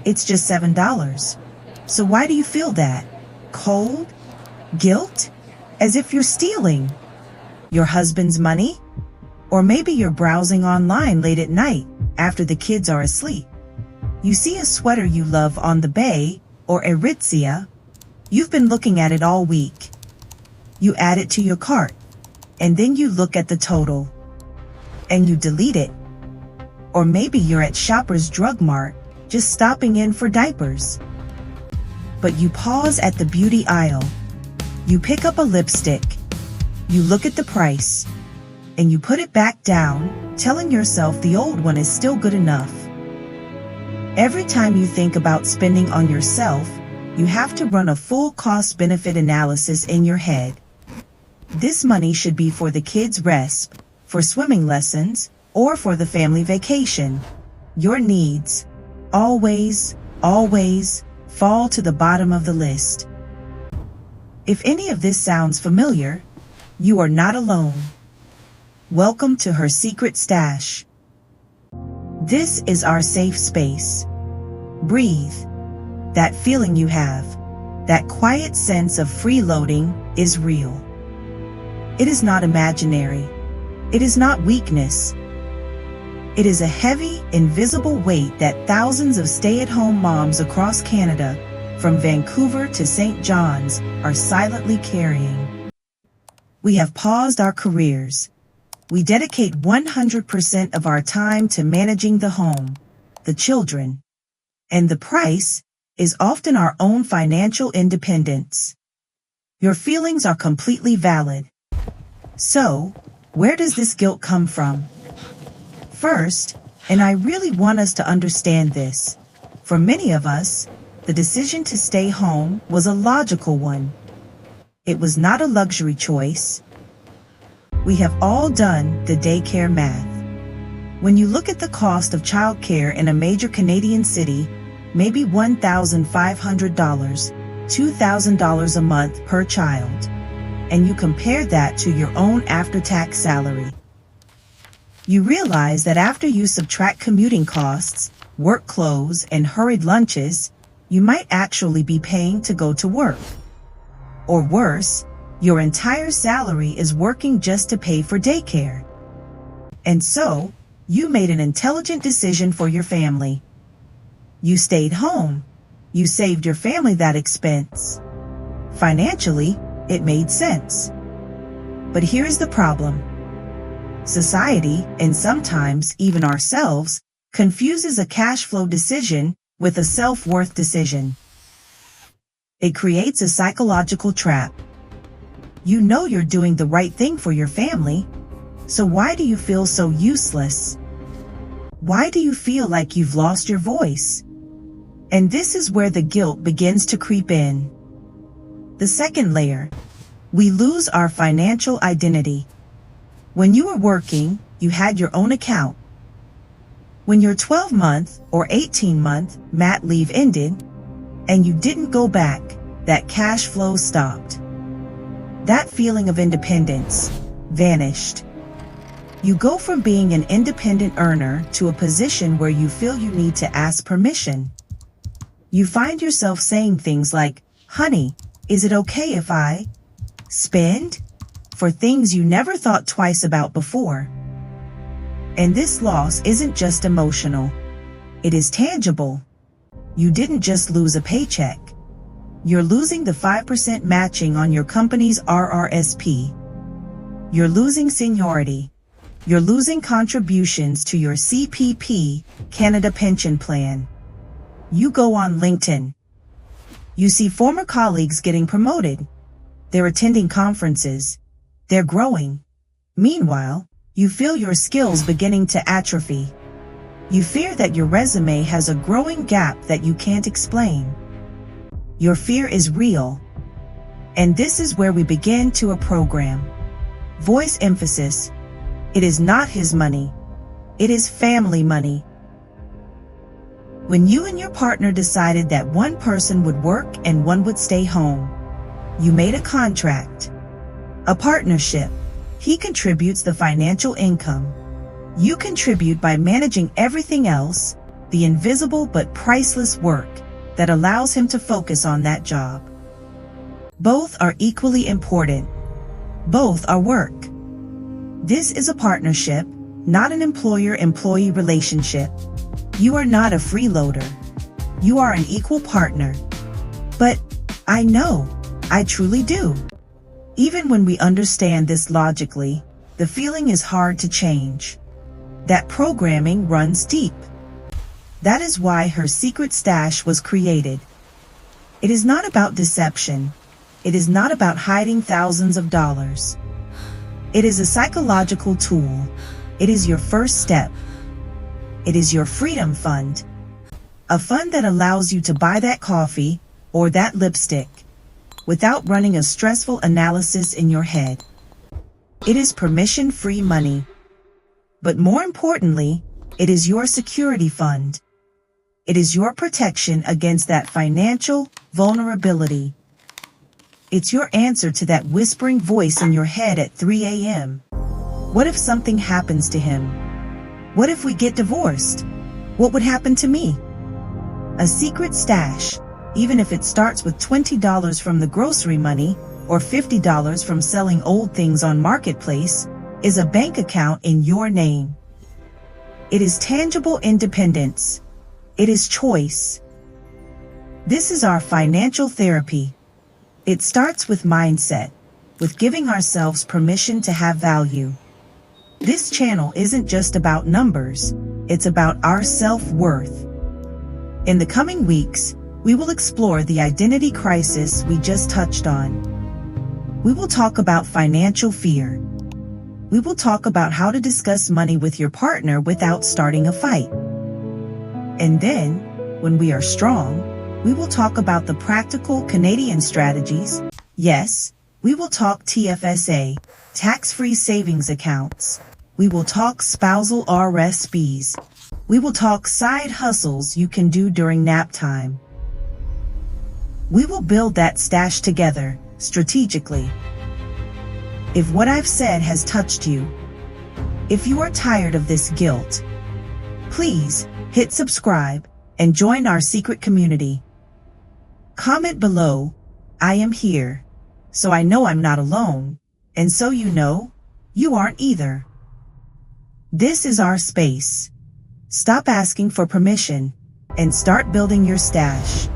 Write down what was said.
It's just $7. So why do you feel that? Cold? Guilt? As if you're stealing your husband's money? Or maybe you're browsing online late at night after the kids are asleep. You see a sweater you love on the Bay or Aritzia. You've been looking at it all week. You add it to your cart, and then you look at the total, and you delete it. Or maybe you're at Shoppers Drug Mart, just stopping in for diapers. But you pause at the beauty aisle. You pick up a lipstick. You look at the price, and you put it back down, telling yourself the old one is still good enough. Every time you think about spending on yourself, you have to run a full cost-benefit analysis in your head. This money should be for the kids' rest, for swimming lessons, or for the family vacation. Your needs always fall to the bottom of the list. If any of this sounds familiar, you are not alone. Welcome to her secret stash. This is our safe space. Breathe. That feeling you have, that quiet sense of freeloading, is real. It is not imaginary. It is not weakness. It is a heavy, invisible weight that thousands of stay-at-home moms across Canada, from Vancouver to St. John's, are silently carrying. We have paused our careers. We dedicate 100% of our time to managing the home, the children, and the price is often our own financial independence. Your feelings are completely valid. So, where does this guilt come from? First, and I really want us to understand this, for many of us, the decision to stay home was a logical one. It was not a luxury choice. We have all done the daycare math. When you look at the cost of childcare in a major Canadian city, maybe $1,500, $2,000 a month per child, and you compare that to your own after-tax salary, you realize that after you subtract commuting costs, work clothes, and hurried lunches, you might actually be paying to go to work. Or worse, your entire salary is working just to pay for daycare. And so, you made an intelligent decision for your family. You stayed home. You saved your family that expense. Financially, it made sense. But here's the problem. Society, and sometimes even ourselves, confuses a cash flow decision with a self-worth decision. It creates a psychological trap. You know you're doing the right thing for your family, so why do you feel so useless? Why do you feel like you've lost your voice? And this is where the guilt begins to creep in. The second layer, we lose our financial identity. When you were working, you had your own account. When your 12-month or 18-month mat leave ended, and you didn't go back, that cash flow stopped. That feeling of independence vanished. You go from being an independent earner to a position where you feel you need to ask permission. You find yourself saying things like, "Honey, is it okay if I spend?" for things you never thought twice about before. And this loss isn't just emotional. It is tangible. You didn't just lose a paycheck. You're losing the 5% matching on your company's RRSP. You're losing seniority. You're losing contributions to your CPP, Canada Pension Plan. You go on LinkedIn. You see former colleagues getting promoted. They're attending conferences. They're growing. Meanwhile, you feel your skills beginning to atrophy. You fear that your resume has a growing gap that you can't explain. Your fear is real. And this is where we begin to a program. Voice emphasis. It is not his money. It is family money. When you and your partner decided that one person would work and one would stay home, you made a contract. A partnership. He contributes the financial income. You contribute by managing everything else, the invisible but priceless work that allows him to focus on that job. Both are equally important. Both are work. This is a partnership, not an employer-employee relationship. You are not a freeloader. You are an equal partner. But I know, I truly do. Even when we understand this logically, the feeling is hard to change. That programming runs deep. That is why her secret stash was created. It is not about deception. It is not about hiding thousands of dollars. It is a psychological tool. It is your first step. It is your freedom fund. A fund that allows you to buy that coffee or that lipstick without running a stressful analysis in your head. It is permission-free money. But more importantly, it is your security fund. It is your protection against that financial vulnerability. It's your answer to that whispering voice in your head at 3 a.m. What if something happens to him? What if we get divorced? What would happen to me? A secret stash, even if it starts with $20 from the grocery money or $50 from selling old things on Marketplace, is a bank account in your name. It is tangible independence. It is choice. This is our financial therapy. It starts with mindset, with giving ourselves permission to have value. This channel isn't just about numbers, it's about our self-worth. In the coming weeks, we will explore the identity crisis we just touched on. We will talk about financial fear. We will talk about how to discuss money with your partner without starting a fight. And then, when we are strong, we will talk about the practical Canadian strategies. Yes, we will talk TFSA, tax-free savings accounts. We will talk spousal RSPs. We will talk side hustles you can do during nap time. We will build that stash together, strategically. If what I've said has touched you, if you are tired of this guilt, please hit subscribe and join our secret community. Comment below, I am here, so I know I'm not alone, and so you know, you aren't either. This is our space. Stop asking for permission and start building your stash.